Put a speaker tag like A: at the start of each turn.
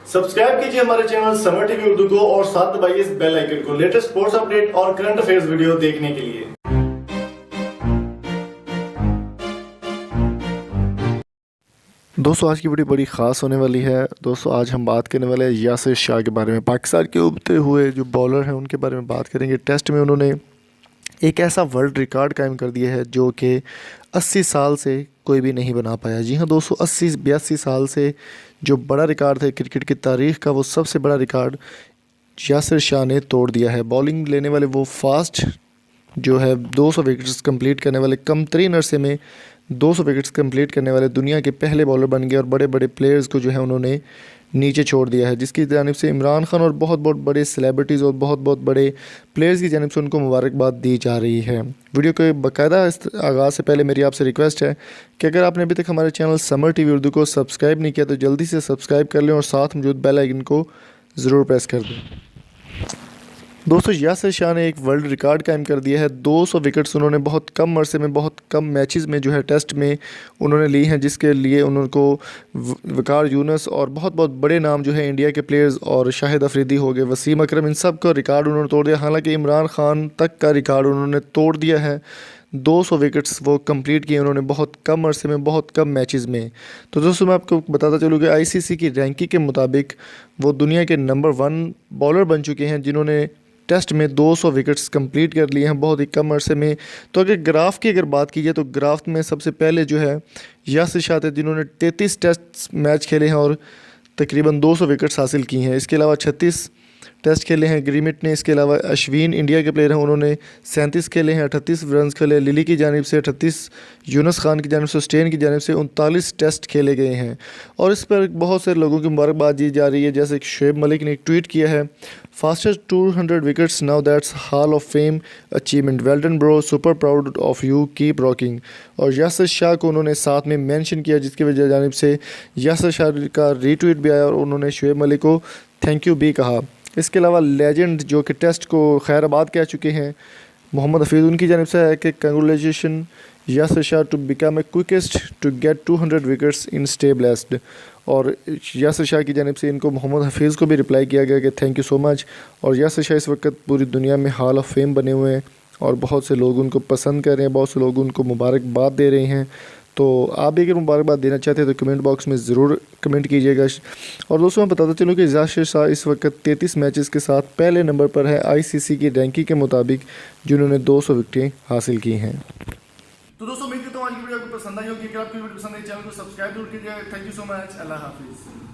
A: Subscribe कीजिए हमारे channel summer TV Urdu को और साथ दबाइए इस बेल आइकन को लेटेस्ट स्पोर्ट्स अपडेट और करंट अफेयर्स वीडियो देखने के लिए।
B: दोस्तों आज की वीडियो बड़ी ख़ास होने वाली है। दोस्तों आज हम बात करने वाले हैं यासिर शाह के बारे में। पाकिस्तान के उभरते हुए जो बॉलर हैं उनके बारे में बात करेंगे। टेस्ट में उन्होंने एक ऐसा वर्ल्ड रिकॉर्ड कायम कर दिया है जो कि 80 साल से कोई भी नहीं बना पाया। जी हाँ दोस्तों, 82 साल से जो बड़ा रिकॉर्ड था क्रिकेट की तारीख़ का, वो सबसे बड़ा रिकॉर्ड यासिर शाह ने तोड़ दिया है। बॉलिंग लेने वाले वो फास्ट जो है 200 विकेट्स कंप्लीट करने वाले, कम तरीन अरसे में 200 विकेट्स कंप्लीट करने वाले दुनिया के पहले बॉलर बन गए और बड़े बड़े प्लेयर्स को जो है उन्होंने नीचे छोड़ दिया है, जिसकी जानिब से इमरान खान और बहुत बहुत बड़े सेलिब्रिटीज़ और बहुत बहुत बड़े प्लेयर्स की जानिब से उनको मुबारकबाद दी जा रही है। वीडियो के बाकायदा आगाज़ से पहले मेरी आपसे रिक्वेस्ट है कि अगर आपने अभी तक हमारे चैनल समर टीवी उर्दू को सब्सक्राइब नहीं किया तो जल्दी से सब्सक्राइब कर लें और साथ मौजूद बेल आइकन को ज़रूर प्रेस कर दें। दोस्तों यासिर शाह ने एक वर्ल्ड रिकॉर्ड कायम कर दिया है। 200 विकेट्स उन्होंने बहुत कम अरसे में, बहुत कम मैचेस में जो है टेस्ट में उन्होंने ली हैं, जिसके लिए उनको वकार यूनुस और बहुत बहुत बड़े नाम जो है इंडिया के प्लेयर्स और शाहिद अफरीदी हो गए, वसीम अकरम, इन सब का रिकॉर्ड उन्होंने तोड़ दिया। हालांकि इमरान खान तक का रिकॉर्ड उन्होंने तोड़ दिया है। 200 विकेट्स वो कंप्लीट किए उन्होंने बहुत कम अरसे में, बहुत कम मैचेस में। तो दोस्तों मैं आपको बताता चलूँ कि आईसीसी की रैंकिंग के मुताबिक वो दुनिया के नंबर 1 बॉलर बन चुके हैं जिन्होंने टेस्ट में 200 विकेट्स कंप्लीट कर लिए हैं बहुत ही कम अरसे में। तो ग्राफ की अगर बात की जाए तो ग्राफ में सबसे पहले जो है यासिर शाह थे जिन्होंने 33 टेस्ट मैच खेले हैं और तकरीबन 200 विकेट्स हासिल की हैं। इसके अलावा 36 टेस्ट खेले हैं ग्रीमिट ने। इसके अलावा अश्विन इंडिया के प्लेयर हैं, उन्होंने 37 खेले हैं, 38 रन खेले। लिली की जानिब से 38, यूनुस खान की जानिब से, स्टेन की जानिब से 39 टेस्ट खेले गए हैं। और इस पर बहुत से लोगों की मुबारकबाद दी जा रही है, जैसे शुएब मलिक ने एक ट्वीट किया है, fastest 200 wickets now that's hall of fame achievement, well done bro, super proud of you, keep rocking. और यासिर शाह को उन्होंने साथ में मेंशन किया, जिसकी वजह जानिब से यासिर शाह का रीट्वीट भी आया और उन्होंने शुएब मलिक को थैंक यू भी कहा। इसके अलावा लेजेंड जो कि टेस्ट को खैराबाद कह चुके हैं, मोहम्मद हफीज़, उनकी जानिब से है कि congratulation Yasir Shah to become a quickest to get 200 wickets in stay blessed. और यासिर शाह की जानिब से इनको मोहम्मद हफीज़ को भी रिप्लाई किया गया कि थैंक यू सो मच। और यासिर शाह इस वक्त पूरी दुनिया में हॉल ऑफ फेम बने हुए हैं और बहुत से लोग उनको पसंद कर रहे हैं, बहुत से लोग उनको मुबारकबाद दे रहे हैं। तो आप भी अगर मुबारकबाद देना चाहते हैं तो कमेंट बॉक्स में ज़रूर कमेंट कीजिएगा। और दोस्तों मैं बताता चलूँ कि यासिर शाह इस वक्त 33 मैचेस के साथ पहले नंबर पर है आईसीसी की रैंकिंग के मुताबिक, जिन्होंने 200 विकेटें हासिल की हैं।
A: तो दोस्तों उम्मीद करता हूँ आज की वीडियो आपको पसंद आई होगी। अगर आपकी वीडियो पसंद आई चैनल को सब्सक्राइब जरूर कीजिएगा। Thank you so much. अल्लाह हाफिज़।